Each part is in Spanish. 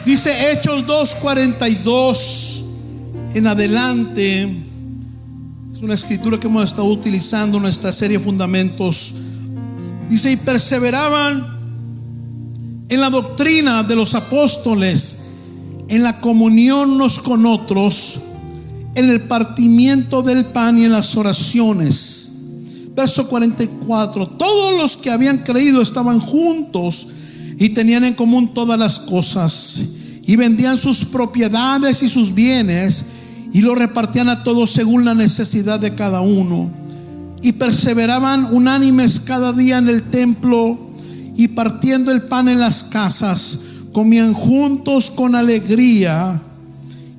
Dice Hechos 2:42 en adelante. Es una escritura que hemos estado utilizando en nuestra serie Fundamentos. Dice: y perseveraban en la doctrina de los apóstoles, en la comunión unos con otros, en el partimiento del pan y en las oraciones. Verso 44: todos los que habían creído estaban juntos y tenían en común todas las cosas, y vendían sus propiedades y sus bienes y lo repartían a todos según la necesidad de cada uno. Y perseveraban unánimes cada día en el templo, y partiendo el pan en las casas, comían juntos con alegría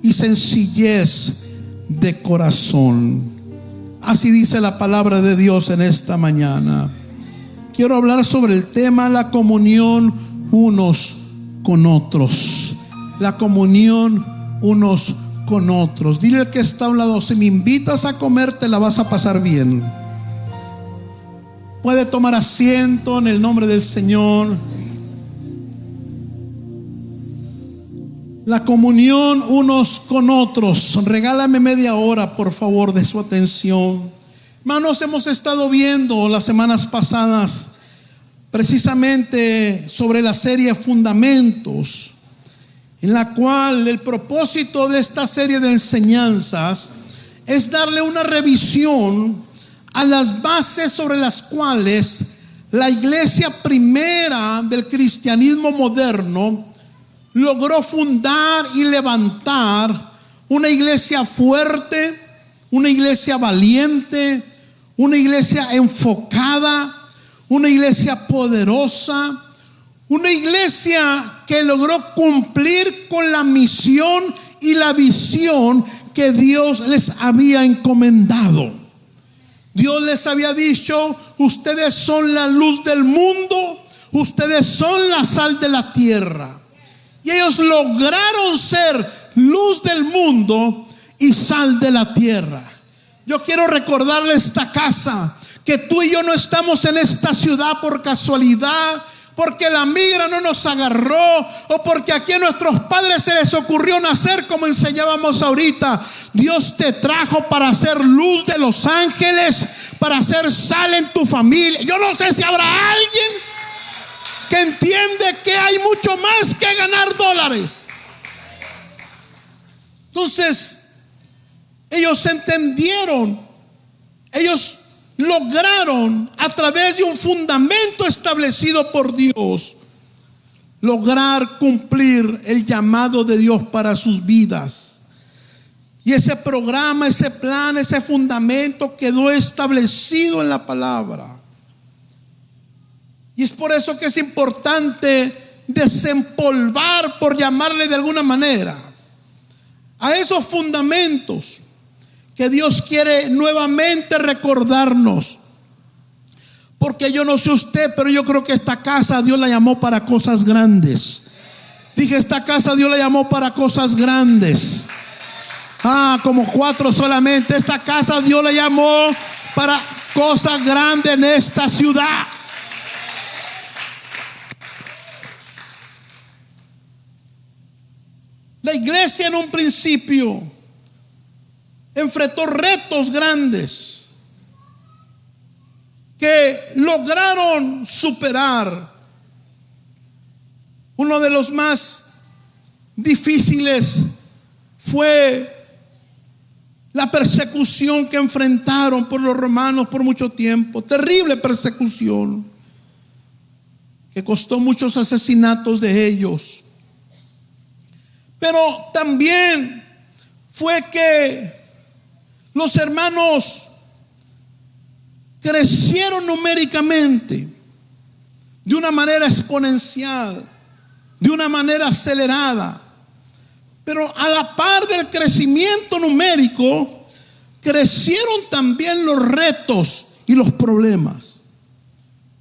y sencillez de corazón. Así dice la palabra de Dios en esta mañana. Quiero hablar sobre el tema la comunión unos con otros. La comunión unos con otros. Dile al que está a un lado: si me invitas a comer, te la vas a pasar bien. Puede tomar asiento en el nombre del Señor. La comunión unos con otros. Regálame media hora, por favor, de su atención. Hermanos, hemos estado viendo las semanas pasadas precisamente sobre la serie Fundamentos, en la cual el propósito de esta serie de enseñanzas es darle una revisión a las bases sobre las cuales la iglesia primera del cristianismo moderno logró fundar y levantar una iglesia fuerte, una iglesia valiente, una iglesia enfocada, una iglesia poderosa, una iglesia que logró cumplir con la misión y la visión que Dios les había encomendado. Dios les había dicho: ustedes son la luz del mundo, ustedes son la sal de la tierra. Y ellos lograron ser luz del mundo y sal de la tierra. Yo quiero recordarle a esta casa que tú y yo no estamos en esta ciudad por casualidad, porque la migra no nos agarró, o porque aquí a nuestros padres se les ocurrió nacer, como enseñábamos ahorita. Dios te trajo para hacer luz de los ángeles, para hacer sal en tu familia. Yo no sé si habrá alguien que entiende que hay mucho más que ganar dólares. Entonces, ellos entendieron, ellos lograron, a través de un fundamento establecido por Dios, lograr cumplir el llamado de Dios para sus vidas. Y ese programa, ese plan, ese fundamento quedó establecido en la palabra. Y es por eso que es importante desempolvar, por llamarle de alguna manera, a esos fundamentos que Dios quiere nuevamente recordarnos. Porque yo no sé usted, pero yo creo que esta casa Dios la llamó para cosas grandes. Dije, esta casa Dios la llamó para cosas grandes. Como 4 solamente. Esta casa Dios la llamó para cosas grandes en esta ciudad. La iglesia en un principio enfrentó retos grandes que lograron superar. Uno de los más difíciles fue la persecución que enfrentaron por los romanos por mucho tiempo. Terrible persecución que costó muchos asesinatos de ellos. Pero también fue que los hermanos crecieron numéricamente de una manera exponencial, de una manera acelerada. Pero a la par del crecimiento numérico, crecieron también los retos y los problemas.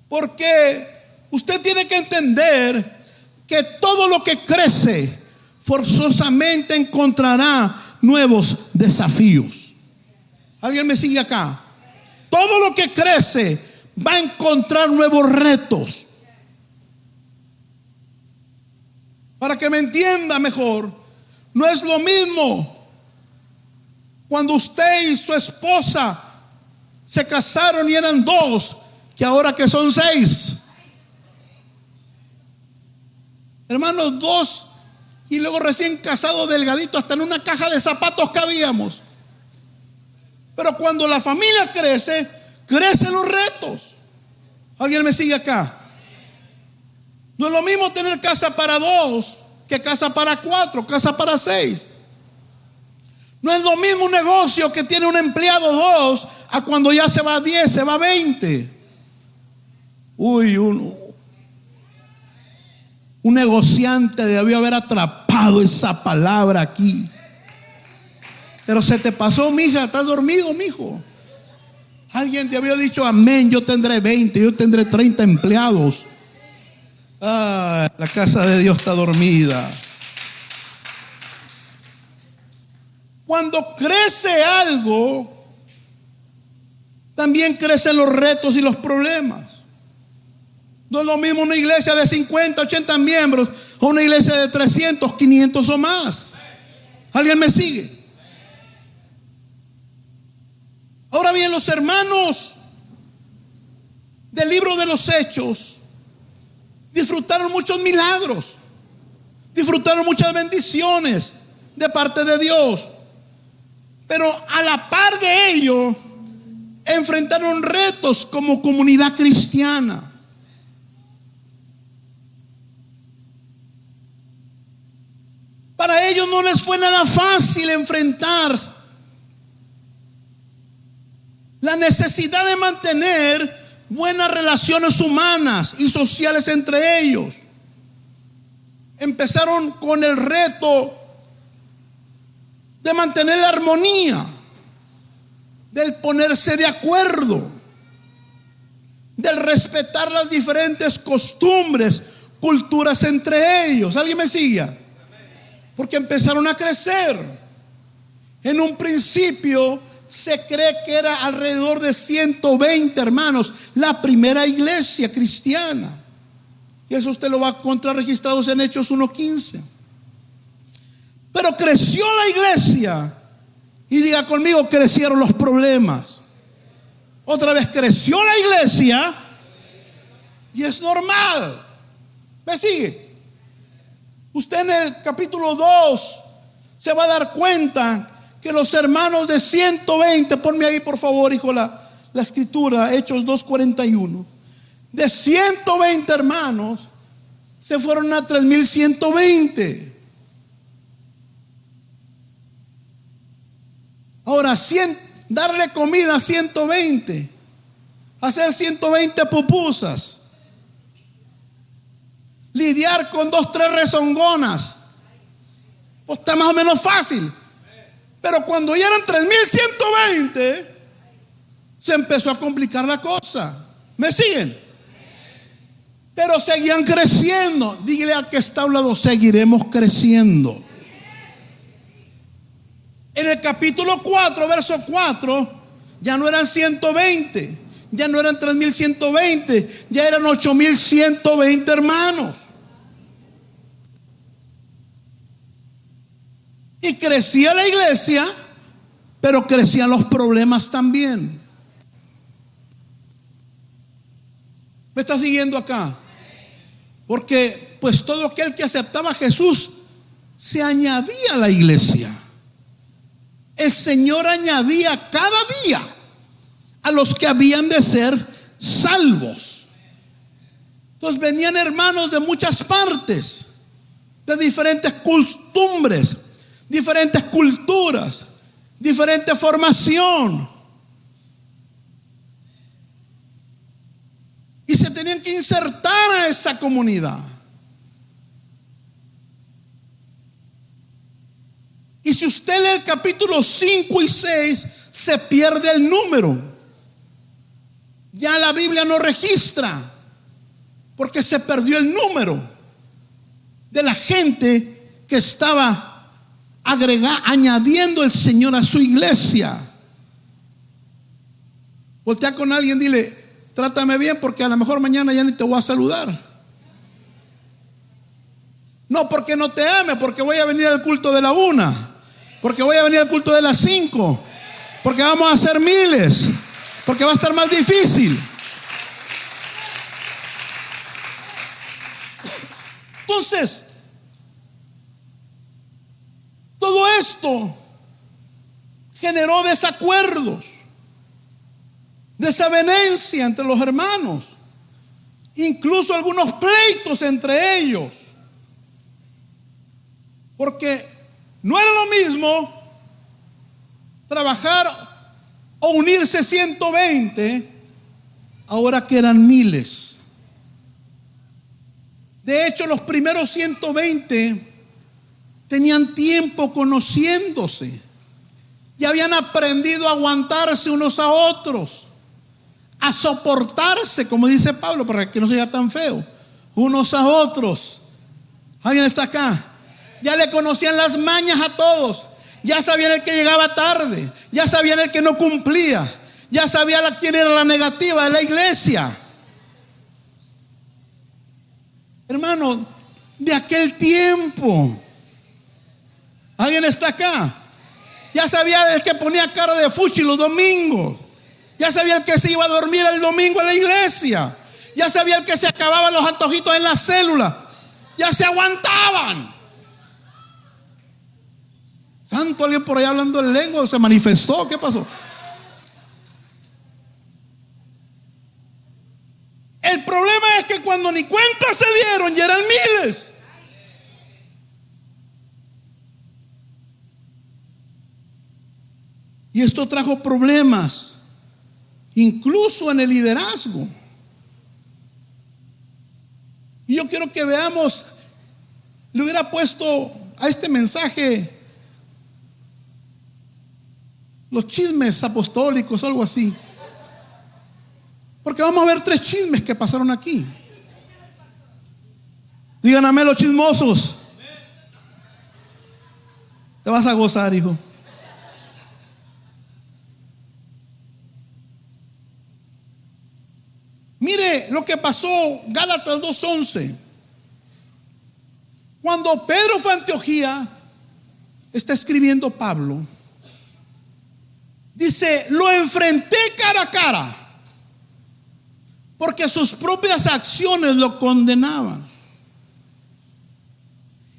Porque usted tiene que entender que todo lo que crece forzosamente encontrará nuevos desafíos. ¿Alguien me sigue acá? Todo lo que crece va a encontrar nuevos retos. Para que me entienda mejor, no es lo mismo cuando usted y su esposa se casaron y eran dos, que ahora que son 6. Hermanos, 2 y luego recién casados, delgadito, hasta en una caja de zapatos cabíamos. Pero cuando la familia crece, crecen los retos. ¿Alguien me sigue acá? No es lo mismo tener casa para 2 que casa para 4, casa para 6. No es lo mismo un negocio que tiene un empleado 2 a cuando ya se va a 10, se va a 20. Uy, un negociante debió haber atrapado esa palabra aquí. Pero se te pasó, mija, estás dormido, mijo. Alguien te había dicho amén, yo tendré 20, yo tendré 30 empleados. La casa de Dios está dormida. Cuando crece algo, también crecen los retos y los problemas. No es lo mismo una iglesia de 50, 80 miembros o una iglesia de 300, 500 o más. ¿Alguien me sigue? Ahora bien, los hermanos del libro de los Hechos disfrutaron muchos milagros, disfrutaron muchas bendiciones de parte de Dios, pero a la par de ello enfrentaron retos como comunidad cristiana. Para ellos no les fue nada fácil enfrentar la necesidad de mantener buenas relaciones humanas y sociales entre ellos. Empezaron con el reto de mantener la armonía, del ponerse de acuerdo, del respetar las diferentes costumbres, culturas entre ellos. ¿Alguien me sigue? Porque empezaron a crecer. En un principio se cree que era alrededor de 120 hermanos, la primera iglesia cristiana. Y eso usted lo va a encontrar registrados en Hechos 1:15. Pero creció la iglesia. Y diga conmigo, crecieron los problemas. Otra vez, creció la iglesia. Y es normal. ¿Me sigue? Usted en el capítulo 2 se va a dar cuenta que los hermanos de 120, ponme ahí por favor, hijo, la escritura, Hechos 2:41. De 120 hermanos se fueron a 3,120. Ahora, darle comida a 120, hacer 120 pupusas, lidiar con 2, 3 rezongonas, pues está más o menos fácil. Pero cuando ya eran 3,120, se empezó a complicar la cosa. ¿Me siguen? Pero seguían creciendo. Dígale al que está hablando, seguiremos creciendo. En el capítulo 4, verso 4, ya no eran 120, ya no eran 3,120, ya eran 8,120 hermanos. Y crecía la iglesia, pero crecían los problemas también. ¿Me está siguiendo acá? Porque pues todo aquel que aceptaba a Jesús se añadía a la iglesia. El Señor añadía cada día a los que habían de ser salvos. Entonces venían hermanos de muchas partes, de diferentes costumbres, diferentes culturas, diferente formación. Y se tenían que insertar a esa comunidad. Y si usted lee el capítulo 5 y 6, se pierde el número. Ya la Biblia no registra, porque se perdió el número de la gente que estaba añadiendo el Señor a su iglesia. Voltea con alguien, dile, trátame bien porque a lo mejor mañana ya ni te voy a saludar. No porque no te ame, porque voy a venir al culto de la 1, porque voy a venir al culto de las 5, porque vamos a hacer miles, porque va a estar más difícil. Entonces, todo esto generó desacuerdos, desavenencia entre los hermanos, incluso algunos pleitos entre ellos, porque no era lo mismo trabajar o unirse 120 ahora que eran miles. De hecho, los primeros 120 tenían tiempo conociéndose y habían aprendido a aguantarse unos a otros, a soportarse, como dice Pablo, para que no sea tan feo, unos a otros. ¿Alguien está acá? Ya le conocían las mañas a todos. Ya sabían el que llegaba tarde, ya sabían el que no cumplía, ya sabían quién era la negativa de la iglesia. Hermano, de aquel tiempo, ¿alguien está acá? Ya sabía el que ponía cara de fuchi los domingos, ya sabía el que se iba a dormir el domingo en la iglesia, ya sabía el que se acababan los antojitos en la célula, ya se aguantaban. Santo, alguien por ahí hablando en lengua, se manifestó, ¿qué pasó? El problema es que cuando ni cuenta se dieron, ya eran miles. Y esto trajo problemas, incluso en el liderazgo. Y yo quiero que veamos, le hubiera puesto a este mensaje los chismes apostólicos o algo así, porque vamos a ver 3 chismes que pasaron aquí. Díganme los chismosos. Te vas a gozar, hijo. Mire lo que pasó, Gálatas 2:11. Cuando Pedro fue a Antioquía, está escribiendo Pablo, dice: lo enfrenté cara a cara, porque sus propias acciones lo condenaban.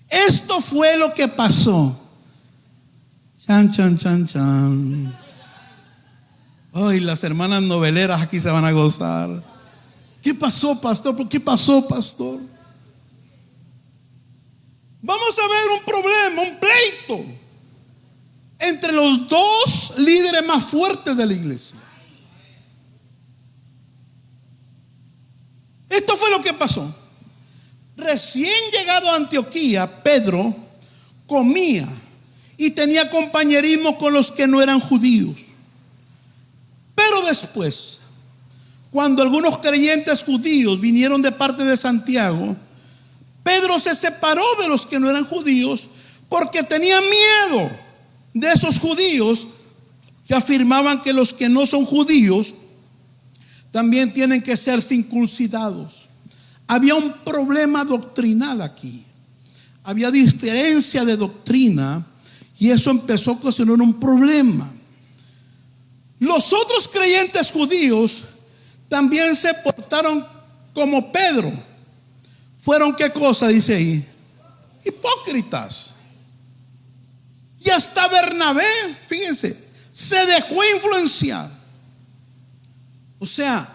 Esto fue lo que pasó. Chan, chan, chan, chan. Ay, las hermanas noveleras aquí se van a gozar. ¿Qué pasó, pastor? ¿Qué pasó, pastor? Vamos a ver un problema, un pleito entre los 2 líderes más fuertes de la iglesia. Esto fue lo que pasó. Recién llegado a Antioquía, Pedro comía y tenía compañerismo con los que no eran judíos. Pero después, cuando algunos creyentes judíos vinieron de parte de Santiago, Pedro se separó de los que no eran judíos porque tenía miedo de esos judíos que afirmaban que los que no son judíos también tienen que ser circuncidados. Había un problema doctrinal aquí, había diferencia de doctrina, y eso empezó a ocasionar un problema. Los otros creyentes judíos también se portaron como Pedro. Fueron, ¿qué cosa dice ahí? Hipócritas. Y hasta Bernabé, fíjense, se dejó influenciar. O sea,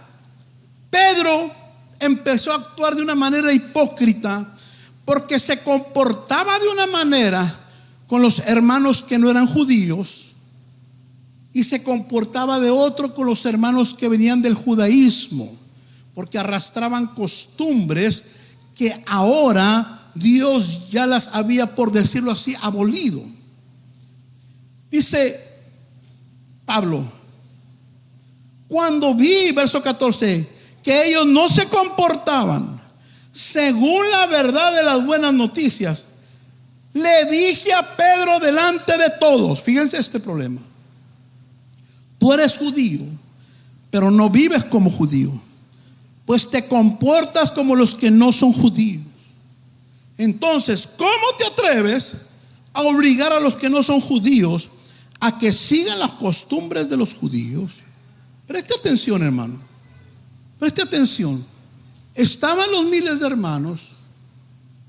Pedro empezó a actuar de una manera hipócrita porque se comportaba de una manera con los hermanos que no eran judíos y se comportaba de otro con los hermanos que venían del judaísmo, porque arrastraban costumbres que ahora Dios ya las había, por decirlo así, abolido. Dice Pablo: cuando vi, verso 14, que ellos no se comportaban según la verdad de las buenas noticias, le dije a Pedro delante de todos, fíjense este problema: tú eres judío, pero no vives como judío, pues te comportas como los que no son judíos. Entonces, ¿cómo te atreves a obligar a los que no son judíos a que sigan las costumbres de los judíos? Preste atención, hermano. Preste atención. Estaban los miles de hermanos,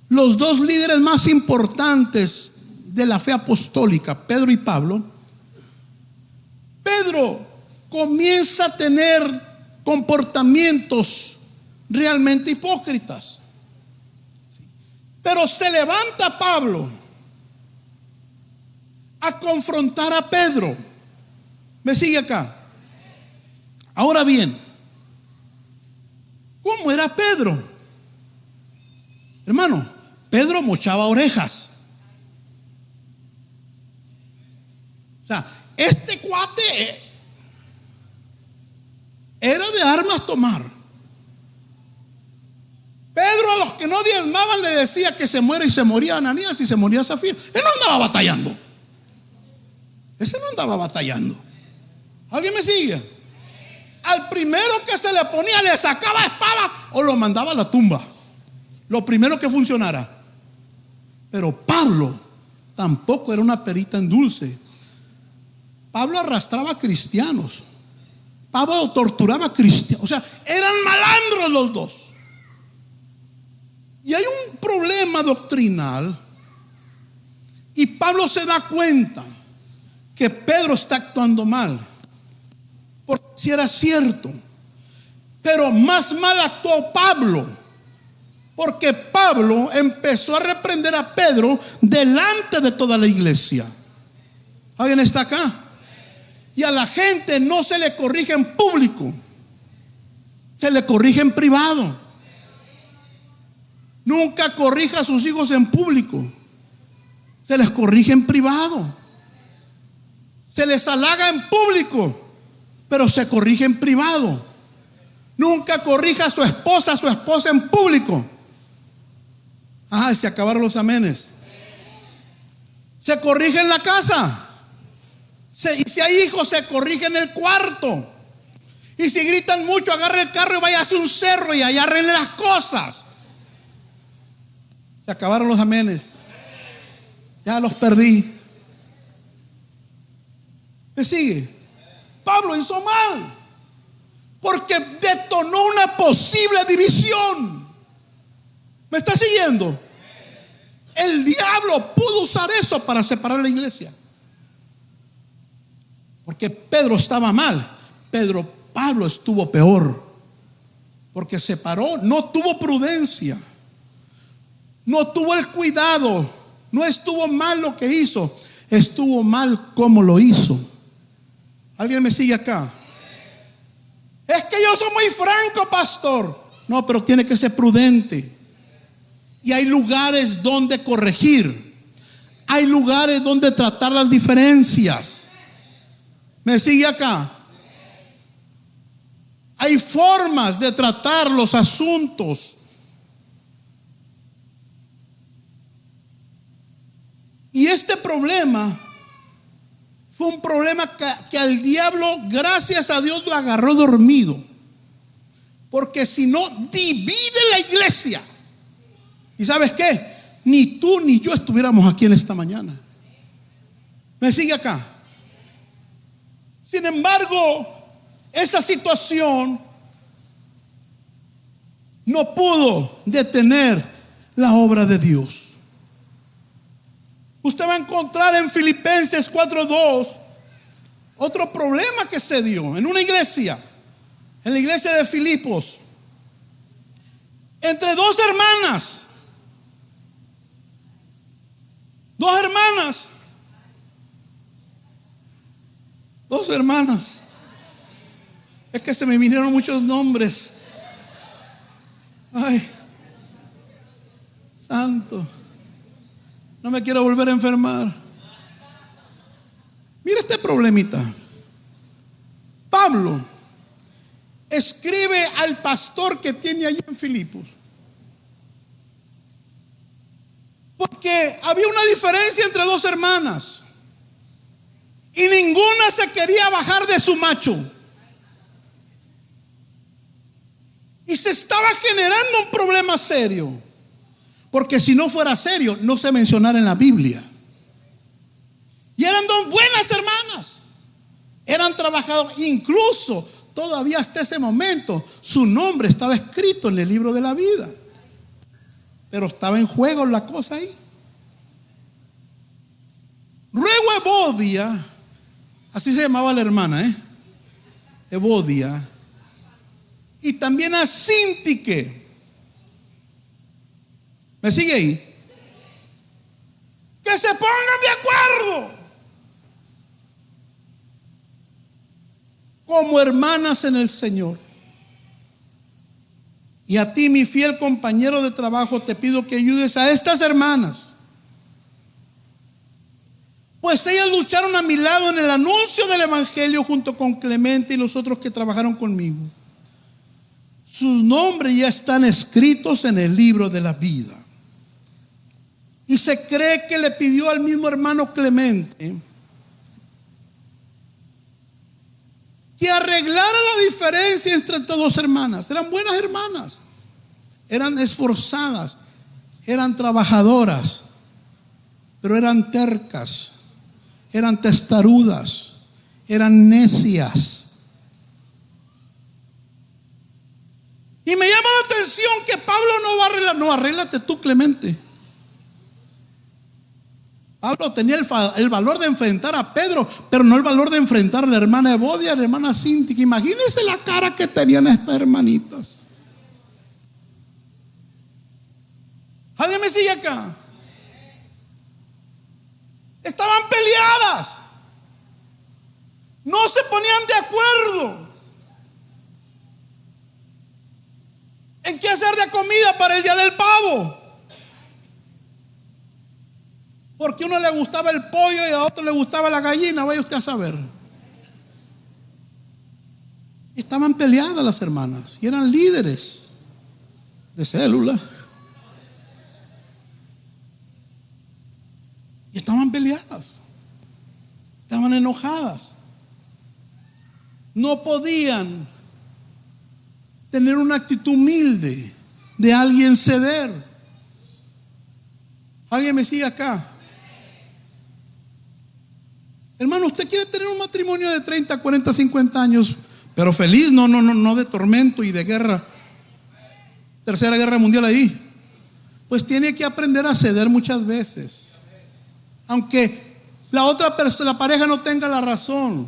los dos líderes más importantes de la fe apostólica, Pedro y Pablo. Pedro comienza a tener comportamientos realmente hipócritas. Pero se levanta Pablo a confrontar a Pedro. ¿Me sigue acá? Ahora bien, ¿cómo era Pedro? Hermano, Pedro mochaba orejas. O sea, este cuate era de armas tomar. Pedro a los que no diezmaban le decía que se muera, y se moría Ananías y se moría Zafira. Él no andaba batallando. Ese no andaba batallando. ¿Alguien me sigue? Al primero que se le ponía le sacaba espada o lo mandaba a la tumba. Lo primero que funcionara. Pero Pablo tampoco era una perita en dulce. Pablo arrastraba a cristianos. Pablo torturaba a cristianos. O sea, eran malandros los dos. Y hay un problema doctrinal. Y Pablo se da cuenta que Pedro está actuando mal. Porque si era cierto. Pero más mal actuó Pablo. Porque Pablo empezó a reprender a Pedro delante de toda la iglesia. ¿Alguien está acá? Y a la gente no se le corrige en público, se le corrige en privado. Nunca corrija a sus hijos en público, se les corrige en privado. Se les halaga en público, pero se corrige en privado. Nunca corrija a su esposa en público. Se acabaron los amenes. Se corrige en la casa. Y si hay hijos, se corrige en el cuarto. Y si gritan mucho, agarre el carro y vaya hacia un cerro y allá arregle las cosas. Se acabaron los amenes. Ya los perdí. ¿Me sigue? Pablo hizo mal porque detonó una posible división. ¿Me está siguiendo? El diablo pudo usar eso para separar la iglesia. Porque Pedro estaba mal. Pablo estuvo peor. Porque separó, no tuvo prudencia. No tuvo el cuidado. No estuvo mal lo que hizo. Estuvo mal como lo hizo. ¿Alguien me sigue acá? Es que yo soy muy franco, pastor. No, pero tiene que ser prudente. Y hay lugares donde corregir. Hay lugares donde tratar las diferencias. ¿Me sigue acá? Hay formas de tratar los asuntos. Y este problema fue un problema que al diablo, gracias a Dios, lo agarró dormido. Porque si no, divide la iglesia. ¿Y sabes qué? Ni tú ni yo estuviéramos aquí en esta mañana. ¿Me sigue acá? Sin embargo, esa situación no pudo detener la obra de Dios. Usted va a encontrar en Filipenses 4:2 otro problema que se dio en una iglesia, en la iglesia de Filipos, entre dos hermanas. Dos hermanas. Es que se me vinieron muchos nombres. Ay, santo. No me quiero volver a enfermar. Mira este problemita. Pablo escribe al pastor que tiene allí en Filipos. Porque había una diferencia entre dos hermanas. Y ninguna se quería bajar de su macho. Y se estaba generando un problema serio. Porque si no fuera serio, no se mencionara en la Biblia. Y eran dos buenas hermanas. Eran trabajadoras. Incluso todavía hasta ese momento su nombre estaba escrito en el libro de la vida. Pero estaba en juego la cosa ahí. Luego Evodia, así se llamaba la hermana, Evodia, y también a Síntique. ¿Me sigue ahí? Que se pongan de acuerdo como hermanas en el Señor. Y a ti, mi fiel compañero de trabajo, te pido que ayudes a estas hermanas, pues ellas lucharon a mi lado en el anuncio del evangelio junto con Clemente y los otros que trabajaron conmigo. Sus nombres ya están escritos en el libro de la vida. Y se cree que le pidió al mismo hermano Clemente que arreglara la diferencia entre estas dos hermanas. Eran buenas hermanas, eran esforzadas, eran trabajadoras, pero eran tercas, eran testarudas, eran necias. Y me llama la atención que Pablo no va a arreglar. No, arréglate tú, Clemente. Pablo tenía el valor de enfrentar a Pedro, pero no el valor de enfrentar a la hermana Evodia, a la hermana Síntique. Imagínense la cara que tenían estas hermanitas. ¿Alguien me sigue acá? Estaban peleadas, no se ponían de acuerdo en qué hacer de comida para el día del pavo. Porque a uno le gustaba el pollo y a otro le gustaba la gallina, vaya usted a saber. Y estaban peleadas las hermanas y eran líderes de célula. Y estaban peleadas, estaban enojadas. No podían tener una actitud humilde de alguien ceder. ¿Alguien me sigue acá? Hermano, usted quiere tener un matrimonio de 30, 40, 50 años, pero feliz, no de tormento y de guerra. Tercera Guerra Mundial ahí. Pues tiene que aprender a ceder muchas veces. Aunque la otra persona, la pareja, no tenga la razón.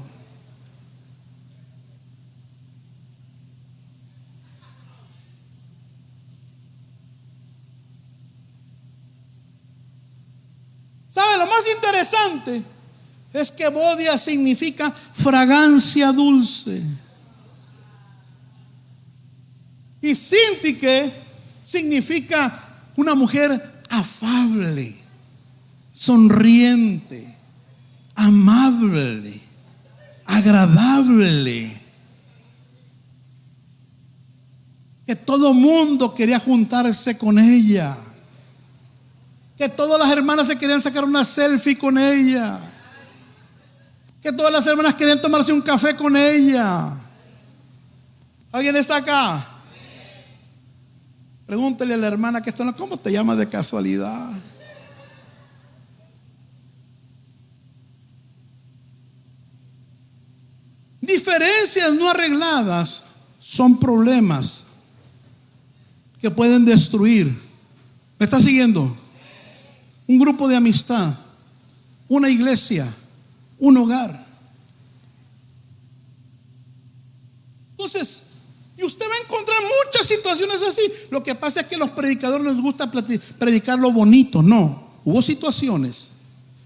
¿Sabe? Lo más interesante es que Evodia significa fragancia dulce. Y Síntique significa una mujer afable, sonriente, amable, agradable, que todo mundo quería juntarse con ella, que todas las hermanas se querían sacar una selfie con ella, que todas las hermanas querían tomarse un café con ella. ¿Alguien está acá? Pregúntele a la hermana que está, ¿cómo te llamas de casualidad? Diferencias no arregladas son problemas que pueden destruir. ¿Me está siguiendo? Un grupo de amistad, una iglesia, un hogar. Entonces, y usted va a encontrar muchas situaciones así. Lo que pasa es que a los predicadores les gusta predicar lo bonito. No, hubo situaciones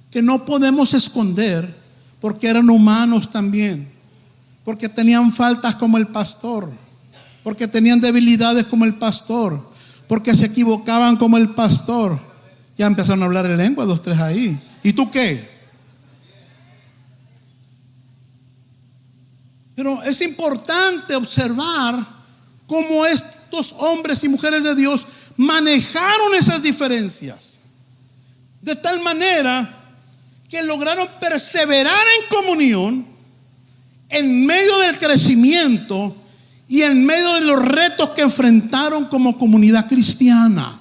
que no podemos esconder porque eran humanos también, porque tenían faltas como el pastor, porque tenían debilidades como el pastor, porque se equivocaban como el pastor. Ya empezaron a hablar en lengua, 2, 3 ahí. ¿Y tú qué? Pero es importante observar cómo estos hombres y mujeres de Dios manejaron esas diferencias de tal manera que lograron perseverar en comunión en medio del crecimiento y en medio de los retos que enfrentaron como comunidad cristiana.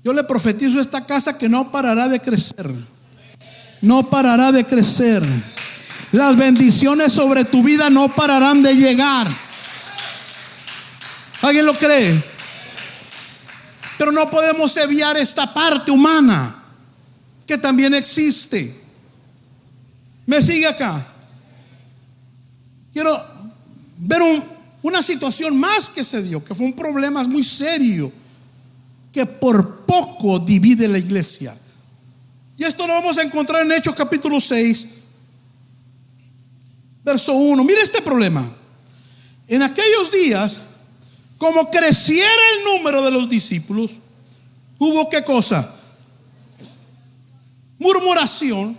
Yo le profetizo a esta casa que no parará de crecer. No parará de crecer. Las bendiciones sobre tu vida no pararán de llegar. ¿Alguien lo cree? Pero no podemos obviar esta parte humana que también existe. ¿Me sigue acá? Quiero ver una situación más que se dio, que fue un problema muy serio, que por poco divide la iglesia. Y esto lo vamos a encontrar en Hechos capítulo 6, verso 1. Mire este problema. En aquellos días, como creciera el número de los discípulos, hubo ¿qué cosa? Murmuración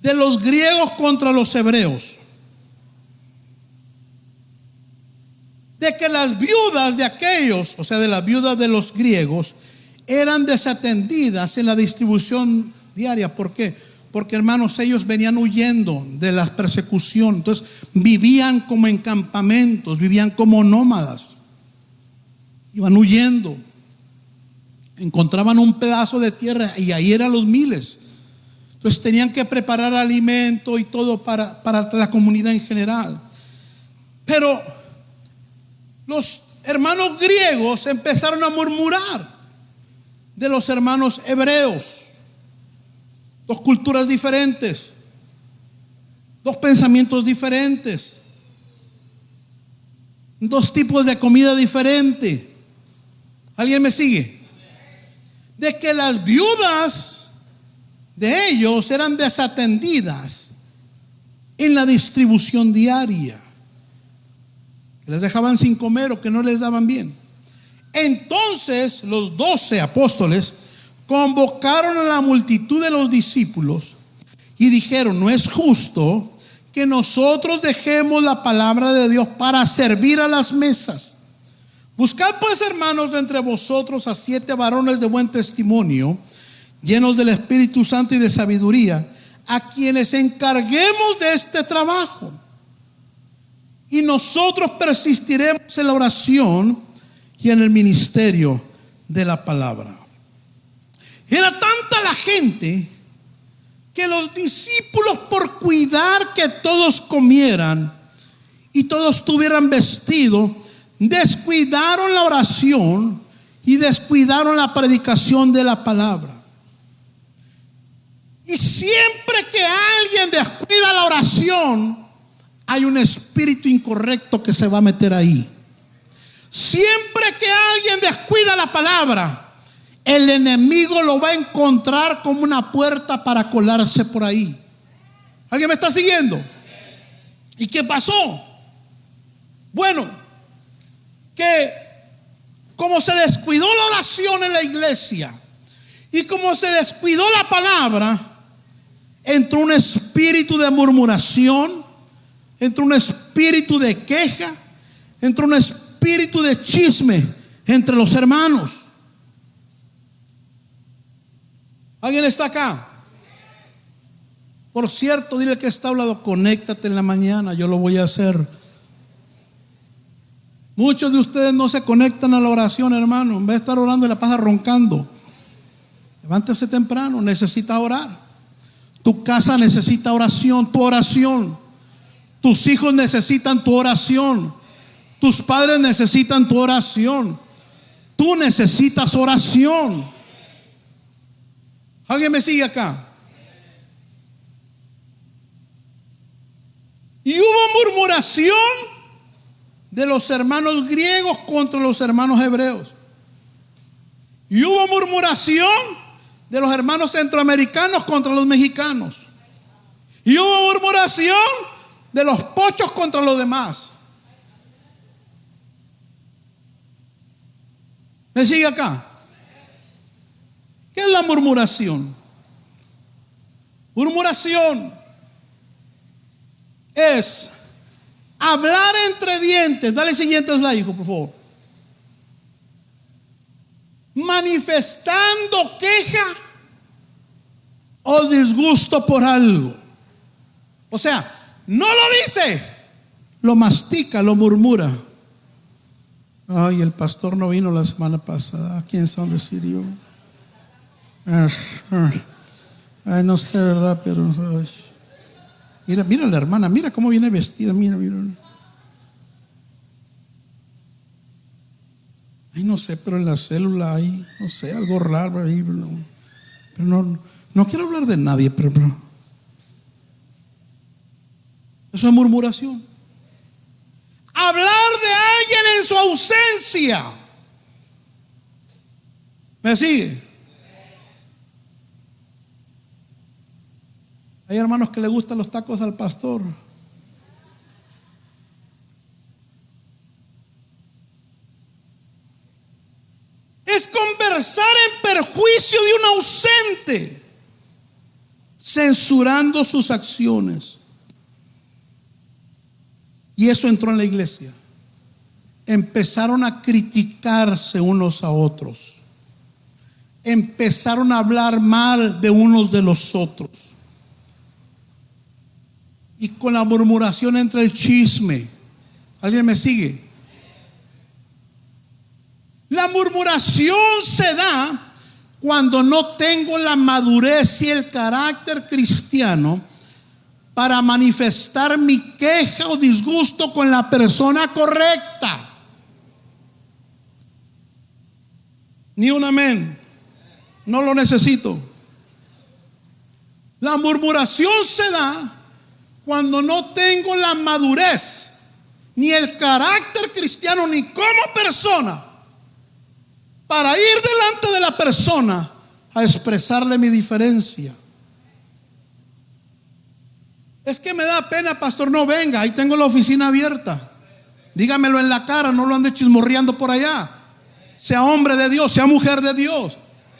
de los griegos contra los hebreos, de que las viudas de aquellos, o sea, de las viudas de los griegos, eran desatendidas en la distribución diaria. ¿Por qué? Porque, hermanos, ellos venían huyendo de la persecución. Entonces vivían como en campamentos, vivían como nómadas, iban huyendo, encontraban un pedazo de tierra y ahí eran los miles. Entonces tenían que preparar alimento y todo para la comunidad en general. Pero los hermanos griegos empezaron a murmurar de los hermanos hebreos. Dos culturas diferentes, dos pensamientos diferentes, dos tipos de comida diferente. ¿Alguien me sigue? De que las viudas de ellos eran desatendidas en la distribución diaria, que les dejaban sin comer o que no les daban bien. Entonces los 12 apóstoles convocaron a la multitud de los discípulos y dijeron: no es justo que nosotros dejemos la palabra de Dios para servir a las mesas. Buscad pues, hermanos, de entre vosotros a 7 varones de buen testimonio, llenos del Espíritu Santo y de sabiduría, a quienes encarguemos de este trabajo, y nosotros persistiremos en la oración y en el ministerio de la palabra. Era tanta la gente que los discípulos, por cuidar que todos comieran y todos tuvieran vestido, descuidaron la oración y descuidaron la predicación de la palabra. Y siempre que alguien descuida la oración, hay un espíritu incorrecto que se va a meter ahí. Siempre que alguien descuida la palabra, el enemigo lo va a encontrar como una puerta para colarse por ahí. ¿Alguien me está siguiendo? ¿Y qué pasó? Bueno, que como se descuidó la oración en la iglesia y como se descuidó la palabra, entró un espíritu de murmuración, entró un espíritu de queja, entró un espíritu de chisme entre los hermanos. ¿Alguien está acá? Por cierto, dile que está hablando: conéctate en la mañana, yo lo voy a hacer. Muchos de ustedes no se conectan a la oración, hermano. En vez de estar orando, la pasa roncando. Levántese temprano, necesita orar. Tu casa necesita oración, tu oración. Tus hijos necesitan tu oración. Tus padres necesitan tu oración. Tú necesitas oración. ¿Alguien me sigue acá? Y hubo murmuración de los hermanos griegos contra los hermanos hebreos. Y hubo murmuración de los hermanos centroamericanos contra los mexicanos. Y hubo murmuración de los pochos contra los demás. ¿Me sigue acá? ¿Qué es la murmuración? Murmuración es hablar entre dientes. Dale el siguiente slide, hijo, por favor. Manifestando queja o disgusto por algo. O sea, no lo dice, lo mastica, lo murmura. Ay, el pastor no vino la semana pasada. ¿Quién sabe decir yo? Ay, no sé, ¿verdad? Pero ay. Mira la hermana, mira cómo viene vestida, mira. Ay, no sé, pero en la célula hay, no sé, algo raro ahí. Pero no quiero hablar de nadie, pero eso es murmuración. Hablar de alguien en su ausencia. ¿Me sigue? Hay hermanos que le gustan los tacos al pastor. Es conversar en perjuicio de un ausente, censurando sus acciones. Y eso entró en la iglesia. Empezaron a criticarse unos a otros. Empezaron a hablar mal de unos de los otros. Y con la murmuración entra el chisme. ¿Alguien me sigue? La murmuración se da cuando no tengo la madurez y el carácter cristiano para manifestar mi queja o disgusto con la persona correcta. Ni un amén. No lo necesito. La murmuración se da cuando no tengo la madurez ni el carácter cristiano ni como persona para ir delante de la persona a expresarle mi diferencia. Es que me da pena, pastor, no venga, ahí tengo la oficina abierta. Dígamelo en la cara, no lo ande chismorreando por allá. Sea hombre de Dios, sea mujer de Dios.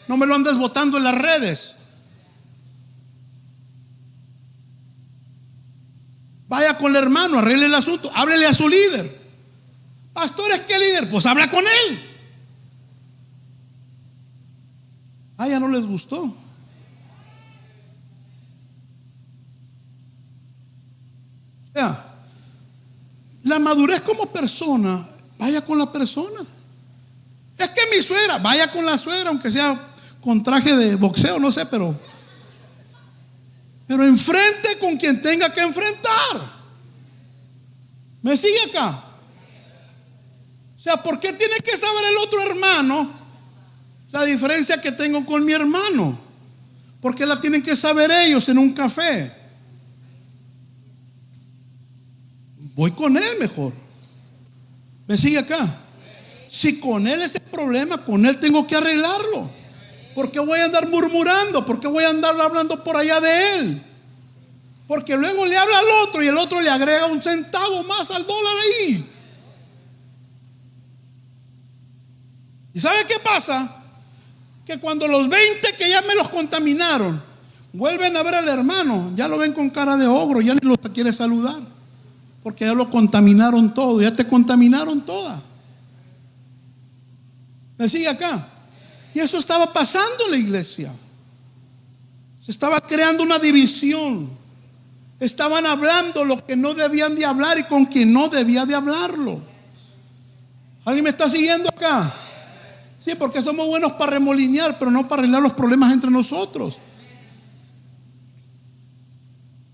No me lo andes botando en las redes. Vaya con el hermano, arregle el asunto, háblele a su líder. Pastor, ¿es qué líder? Pues habla con él. Ah, ya no les gustó. O sea, la madurez como persona, vaya con la persona. Es que mi suegra, vaya con la suegra, aunque sea con traje de boxeo, no sé, pero enfrente con quien tenga que enfrentar. ¿Me sigue acá? O sea, ¿por qué tiene que saber el otro hermano la diferencia que tengo con mi hermano? ¿Por qué la tienen que saber ellos en un café? Voy con él mejor. ¿Me sigue acá? Si con él es el problema, con él tengo que arreglarlo. ¿Por qué voy a andar murmurando? ¿Por qué voy a andar hablando por allá de él? Porque luego le habla al otro y el otro le agrega un centavo más al dólar ahí. ¿Y sabe qué pasa? Que cuando los 20 que ya me los contaminaron vuelven a ver al hermano, ya lo ven con cara de ogro, ya ni los quiere saludar, porque ya lo contaminaron todo, ya te contaminaron toda. ¿Me sigue acá? Y eso estaba pasando en la iglesia. Se estaba creando una división. Estaban hablando lo que no debían de hablar y con quien no debía de hablarlo. ¿Alguien me está siguiendo acá? Sí, porque somos buenos para remolinear, pero no para arreglar los problemas entre nosotros.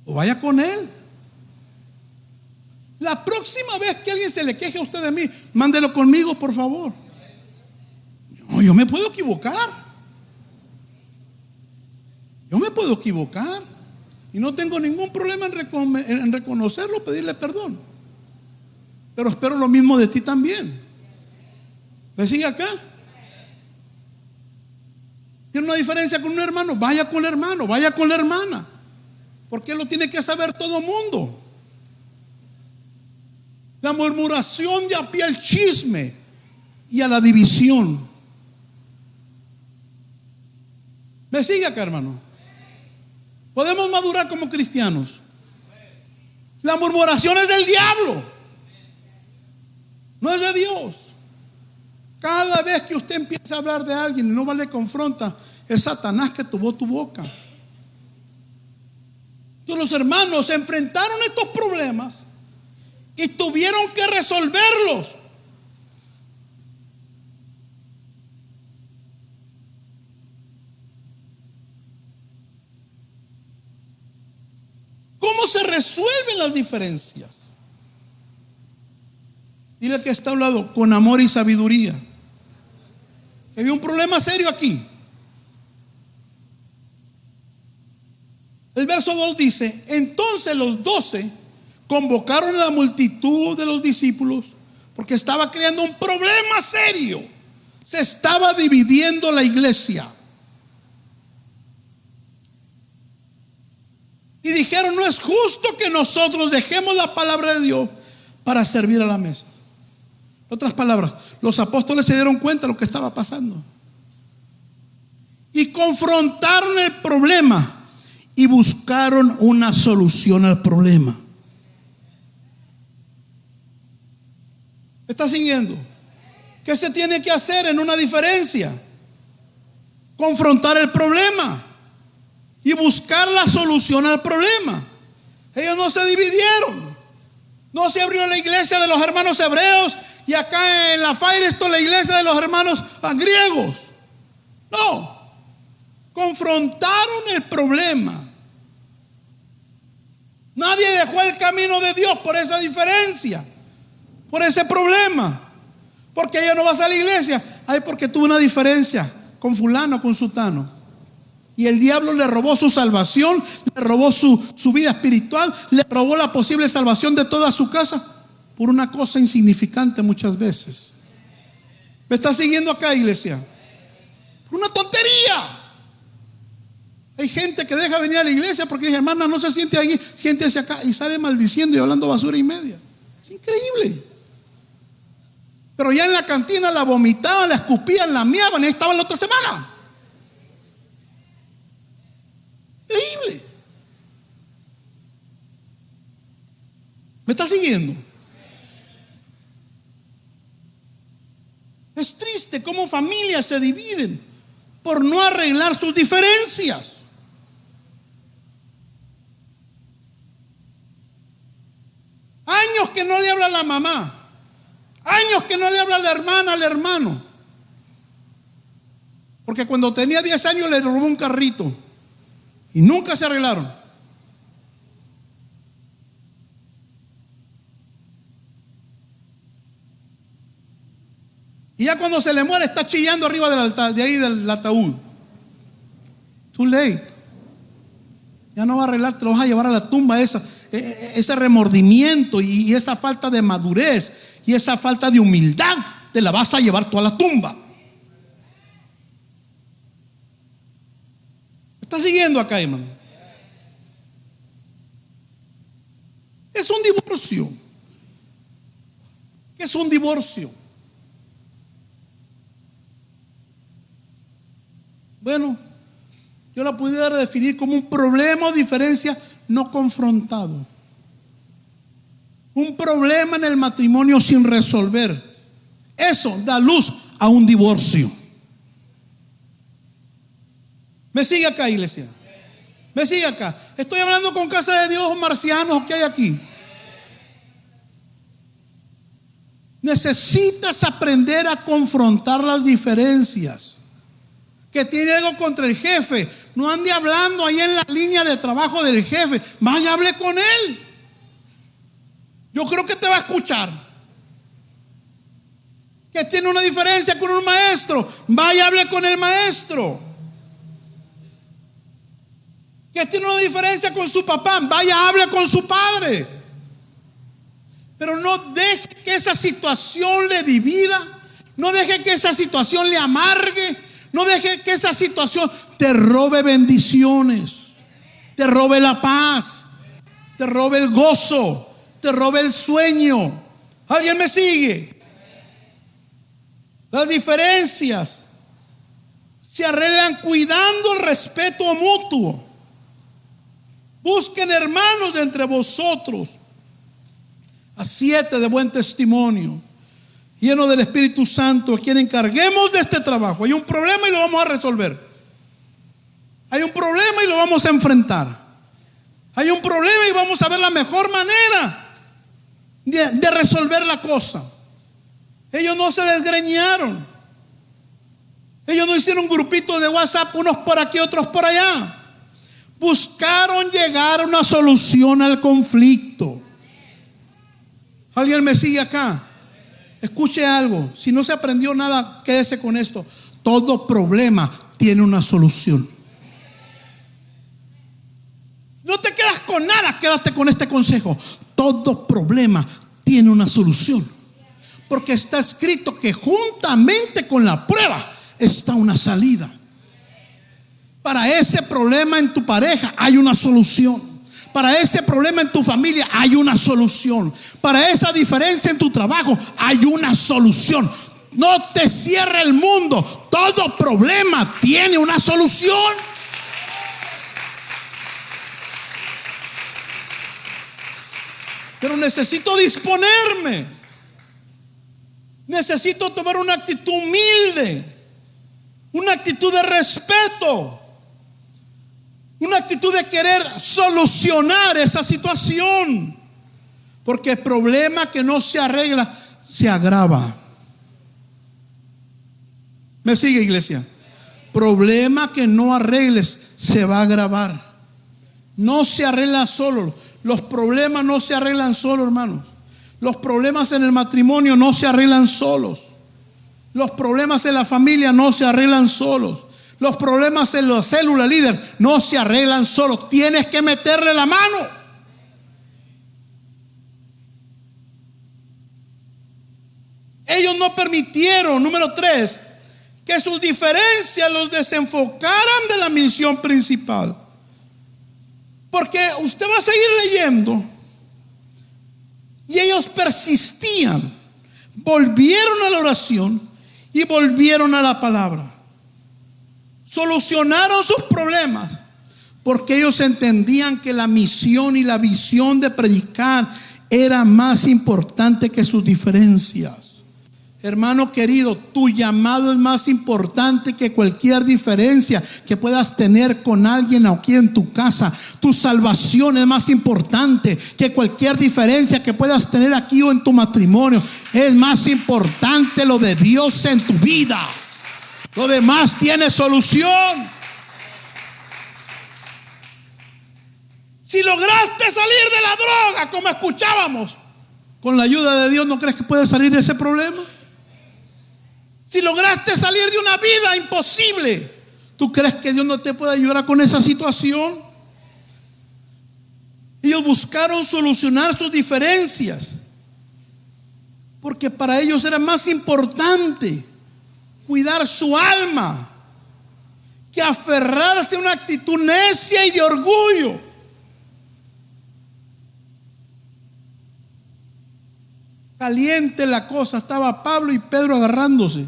O vaya con él. La próxima vez que alguien se le queje a usted de mí, mándelo conmigo, por favor. No, yo me puedo equivocar. Yo me puedo equivocar. Y no tengo ningún problema en reconocerlo, pedirle perdón. Pero espero lo mismo de ti también. ¿Me sigue acá? ¿Tiene una diferencia con un hermano? Vaya con el hermano, vaya con la hermana. Porque lo tiene que saber todo el mundo. La murmuración de a pie al chisme y a la división. ¿Me sigue acá, hermano? Podemos madurar como cristianos. La murmuración es del diablo, no es de Dios. Cada vez que usted empieza a hablar de alguien y no le confronta, es Satanás que tuvo tu boca. Entonces los hermanos se enfrentaron a estos problemas y tuvieron que resolverlos. ¿Cómo se resuelven las diferencias? Dile que está hablando con amor y sabiduría. Había un problema serio aquí. El verso 2 dice: entonces los 12 convocaron a la multitud de los discípulos porque estaba creando un problema serio. Se estaba dividiendo la iglesia. Y dijeron: no es justo que nosotros dejemos la palabra de Dios para servir a la mesa. En otras palabras, los apóstoles se dieron cuenta de lo que estaba pasando y confrontaron el problema y buscaron una solución al problema. ¿Me está siguiendo? ¿Qué se tiene que hacer en una diferencia? Confrontar el problema y buscar la solución al problema. Ellos no se dividieron. No se abrió la iglesia de los hermanos hebreos y acá en la Firestone la iglesia de los hermanos griegos. No. Confrontaron el problema. Nadie dejó el camino de Dios por esa diferencia, por ese problema. Porque ella no va a la iglesia. Ay, porque tuvo una diferencia con fulano, con sutano. Y el diablo le robó su salvación, le robó su vida espiritual, le robó la posible salvación de toda su casa por una cosa insignificante muchas veces. ¿Me está siguiendo acá, iglesia? Por una tontería. Hay gente que deja venir a la iglesia porque dice: hermana, no se siente ahí, siéntese acá, y sale maldiciendo y hablando basura y media. Es increíble. Pero ya en la cantina la vomitaban, la escupían, la miaban, y ahí estaban la otra semana. Increíble. ¿Me está siguiendo? Es triste cómo familias se dividen por no arreglar sus diferencias. Años que no le habla a la mamá, años que no le habla a la hermana, al hermano, porque cuando tenía 10 años le robó un carrito y nunca se arreglaron. Y ya cuando se le muere está chillando arriba del altar, de ahí del ataúd. Too late. Ya no va a arreglar, te lo vas a llevar a la tumba. Ese remordimiento y esa falta de madurez y esa falta de humildad te la vas a llevar tú a la tumba. ¿Me está siguiendo acá, hermano? Es un divorcio. ¿Qué es un divorcio? Bueno, yo la pudiera definir como un problema o diferencia no confrontado. Un problema en el matrimonio sin resolver. Eso da luz a un divorcio. ¿Me sigue acá, iglesia? ¿Me sigue acá? Estoy hablando con Casa de Dios marcianos que hay aquí. Necesitas aprender a confrontar las diferencias. Que tiene algo contra el jefe, no ande hablando ahí en la línea de trabajo del jefe. Vaya, hable con él. Yo creo que te va a escuchar. Que tiene una diferencia con un maestro, vaya, hable con el maestro. Que tiene una diferencia con su papá, vaya, hable con su padre. Pero no deje que esa situación le divida, no deje que esa situación le amargue. No deje que esa situación te robe bendiciones, te robe la paz, te robe el gozo, te robe el sueño. ¿Alguien me sigue? Las diferencias se arreglan cuidando el respeto mutuo. Busquen hermanos de entre vosotros a 7 de buen testimonio, lleno del Espíritu Santo, a quien encarguemos de este trabajo. Hay un problema y lo vamos a resolver. Hay un problema y lo vamos a enfrentar. Hay un problema y vamos a ver la mejor manera de resolver la cosa. Ellos no se desgreñaron. Ellos no hicieron grupitos de WhatsApp, unos por aquí, otros por allá. Buscaron llegar a una solución al conflicto. ¿Alguien me sigue acá? Escuche algo. Si no se aprendió nada, quédese con esto. Todo problema tiene una solución. No te quedas con nada, quédate con este consejo. Todo problema tiene una solución. Porque está escrito que juntamente con la prueba está una salida. Para ese problema en tu pareja hay una solución. Para ese problema en tu familia hay una solución. Para esa diferencia en tu trabajo hay una solución. No te cierre el mundo. Todo problema tiene una solución. Pero necesito disponerme. Necesito tomar una actitud humilde, una actitud de respeto, una actitud de querer solucionar esa situación. Porque el problema que no se arregla se agrava. ¿Me sigue, iglesia? Problema que no arregles se va a agravar. No se arregla solo. Los problemas no se arreglan solos, hermanos. Los problemas en el matrimonio no se arreglan solos. Los problemas en la familia no se arreglan solos. Los problemas en la célula líder no se arreglan solos. Tienes que meterle la mano. Ellos no permitieron, número 3, que sus diferencias los desenfocaran de la misión principal. Porque usted va a seguir leyendo. Y ellos persistían. Volvieron a la oración y volvieron a la palabra. Solucionaron sus problemas porque ellos entendían que la misión y la visión de predicar era más importante que sus diferencias. Hermano querido, tu llamado es más importante que cualquier diferencia que puedas tener con alguien aquí en tu casa. Tu salvación es más importante que cualquier diferencia que puedas tener aquí o en tu matrimonio. Es más importante lo de Dios en tu vida. Lo demás tiene solución. Si lograste salir de la droga, como escuchábamos, con la ayuda de Dios, ¿no crees que puedes salir de ese problema? Si lograste salir de una vida imposible, ¿tú crees que Dios no te puede ayudar con esa situación? Ellos buscaron solucionar sus diferencias porque para ellos era más importante cuidar su alma que aferrarse a una actitud necia y de orgullo. Caliente la cosa, estaba Pablo y Pedro agarrándose.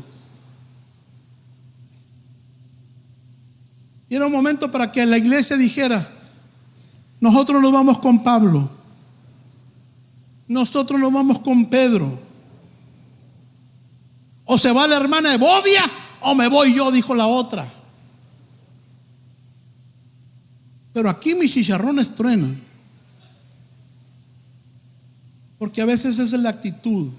Y era un momento para que la iglesia dijera: nosotros nos vamos con Pablo, nosotros nos vamos con Pedro. O se va la hermana Evodia o me voy yo, dijo la otra. Pero aquí mis chicharrones truenan. Porque a veces esa es la actitud.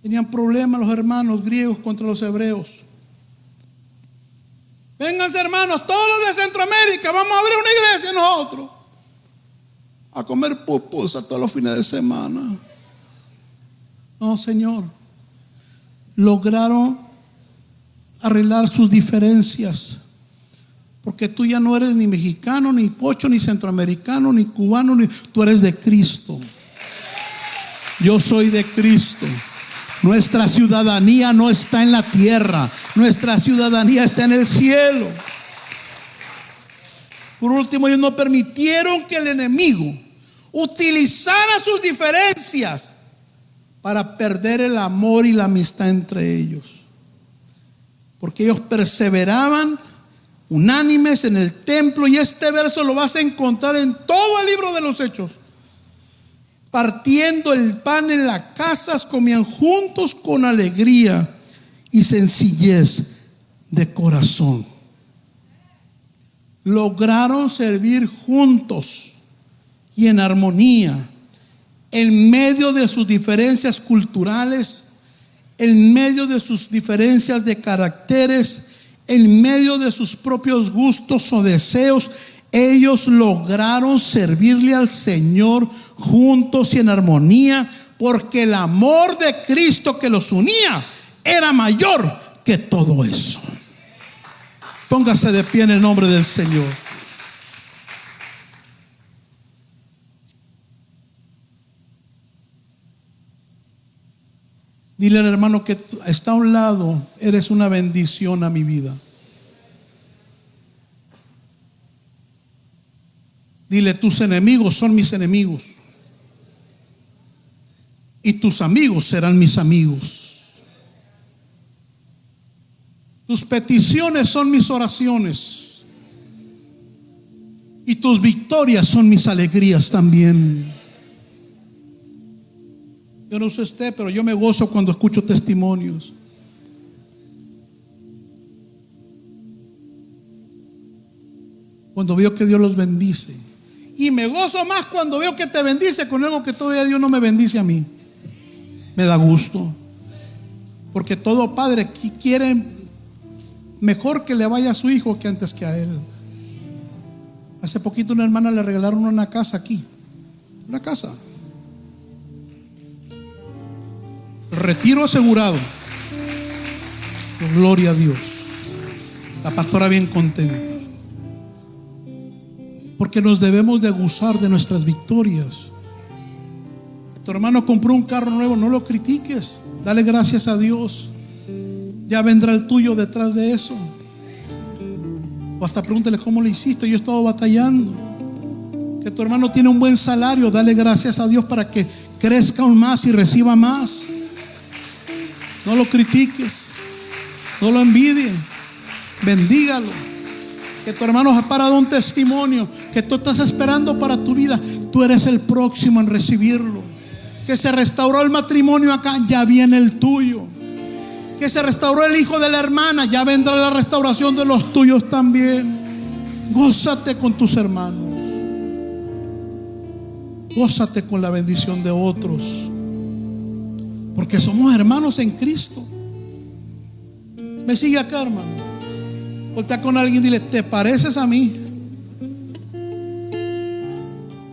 Tenían problemas los hermanos griegos contra los hebreos. Vénganse, hermanos, todos los de Centroamérica, vamos a abrir una iglesia nosotros, a comer pupusas todos los fines de semana. No, Señor. Lograron arreglar sus diferencias. Porque tú ya no eres ni mexicano, ni pocho, ni centroamericano, ni cubano, tú eres de Cristo. Yo soy de Cristo. Nuestra ciudadanía no está en la tierra, nuestra ciudadanía está en el cielo. Por último, ellos no permitieron que el enemigo utilizara sus diferencias para perder el amor y la amistad entre ellos. Porque ellos perseveraban unánimes en el templo, y este verso lo vas a encontrar en todo el libro de los Hechos. Partiendo el pan en las casas, comían juntos con alegría y sencillez de corazón. Lograron servir juntos y en armonía en medio de sus diferencias culturales, en medio de sus diferencias de caracteres, en medio de sus propios gustos o deseos, ellos lograron servirle al Señor juntos y en armonía, porque el amor de Cristo que los unía era mayor que todo eso. Póngase de pie en el nombre del Señor. Dile al hermano que está a un lado: eres una bendición a mi vida. Dile: tus enemigos son mis enemigos y tus amigos serán mis amigos. Tus peticiones son mis oraciones y tus victorias son mis alegrías también. Yo no sé usted, pero yo me gozo cuando escucho testimonios. Cuando veo que Dios los bendice. Y me gozo más cuando veo que te bendice con algo que todavía Dios no me bendice a mí. Me da gusto. Porque todo padre quiere mejor que le vaya a su hijo que antes que a él. Hace poquito una hermana le regalaron una casa aquí. Una casa. Retiro asegurado. Gloria a Dios. La pastora bien contenta. Porque nos debemos de gozar de nuestras victorias. Tu hermano compró un carro nuevo, no lo critiques. Dale gracias a Dios. Ya vendrá el tuyo detrás de eso. O hasta pregúntale: ¿cómo lo hiciste? Yo he estado batallando. Que tu hermano tiene un buen salario, dale gracias a Dios para que crezca aún más y reciba más. No lo critiques, no lo envidien, bendígalo. Que tu hermano ha parado un testimonio que tú estás esperando para tu vida. Tú eres el próximo en recibirlo. Que se restauró el matrimonio acá, ya viene el tuyo. Que se restauró el hijo de la hermana, ya vendrá la restauración de los tuyos también. Gózate con tus hermanos. Gózate con la bendición de otros. Porque somos hermanos en Cristo. Me sigue acá, hermano. Voltea con alguien y dile: te pareces a mí.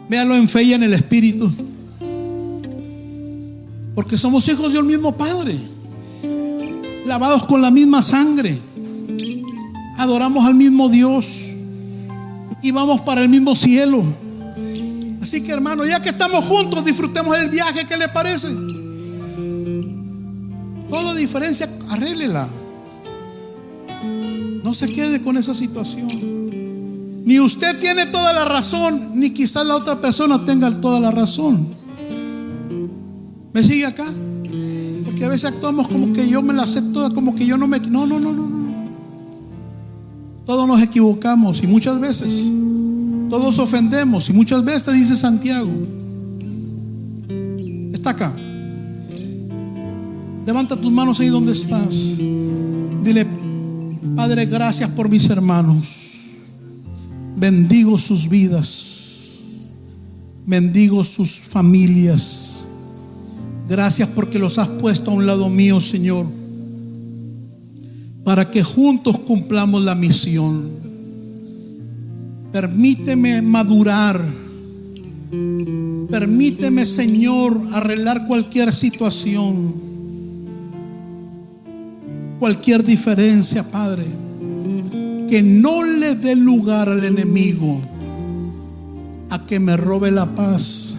Véalo en fe y en el Espíritu. Porque somos hijos de un mismo Padre, lavados con la misma sangre, adoramos al mismo Dios y vamos para el mismo cielo. Así que, hermano, ya que estamos juntos, disfrutemos del viaje. ¿Qué le parece? Toda diferencia, arréglela. No se quede con esa situación. Ni usted tiene toda la razón, ni quizás la otra persona tenga toda la razón. ¿Me sigue acá? Porque a veces actuamos como que yo me la sé toda, como que yo no me... No. Todos nos equivocamos y muchas veces todos ofendemos y muchas veces, dice Santiago. Está acá. Levanta tus manos ahí donde estás. Dile: Padre, gracias por mis hermanos. Bendigo sus vidas. Bendigo sus familias. Gracias porque los has puesto a un lado mío, Señor, para que juntos cumplamos la misión. Permíteme madurar. Permíteme, Señor, arreglar cualquier situación, cualquier diferencia, Padre. Que no le dé lugar al enemigo a que me robe la paz,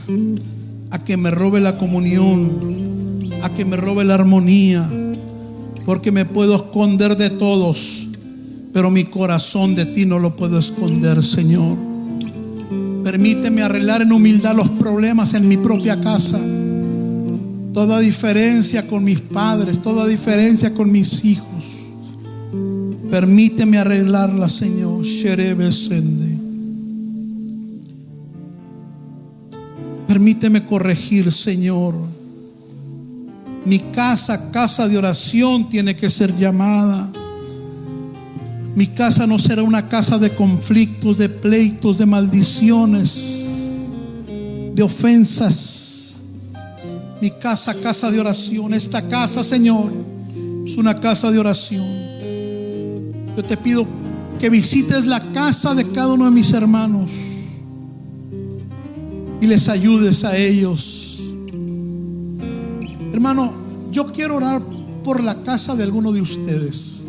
a que me robe la comunión, a que me robe la armonía. Porque me puedo esconder de todos, pero mi corazón de ti no lo puedo esconder, Señor. Permíteme arreglar en humildad los problemas en mi propia casa. Toda diferencia con mis padres, toda diferencia con mis hijos, permíteme arreglarla, Señor. Permíteme corregir, Señor. Mi casa, casa de oración, tiene que ser llamada. Mi casa no será una casa de conflictos, de pleitos, de maldiciones, de ofensas. Mi casa, casa de oración. Esta casa, Señor, es una casa de oración. Yo te pido que visites la casa de cada uno de mis hermanos y les ayudes a ellos. Hermano, yo quiero orar por la casa de alguno de ustedes.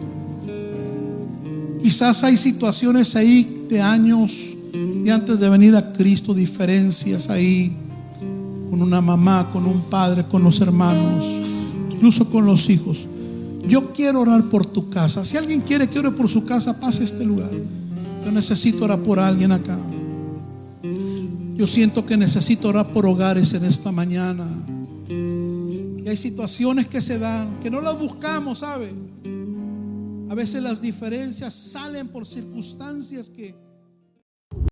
Quizás hay situaciones ahí de años de antes de venir a Cristo, diferencias ahí con una mamá, con un padre, con los hermanos, incluso con los hijos. Yo quiero orar por tu casa. Si alguien quiere que ore por su casa, pase a este lugar. Yo necesito orar por alguien acá. Yo siento que necesito orar por hogares en esta mañana. Y hay situaciones que se dan, que no las buscamos, ¿sabe? A veces las diferencias salen por circunstancias que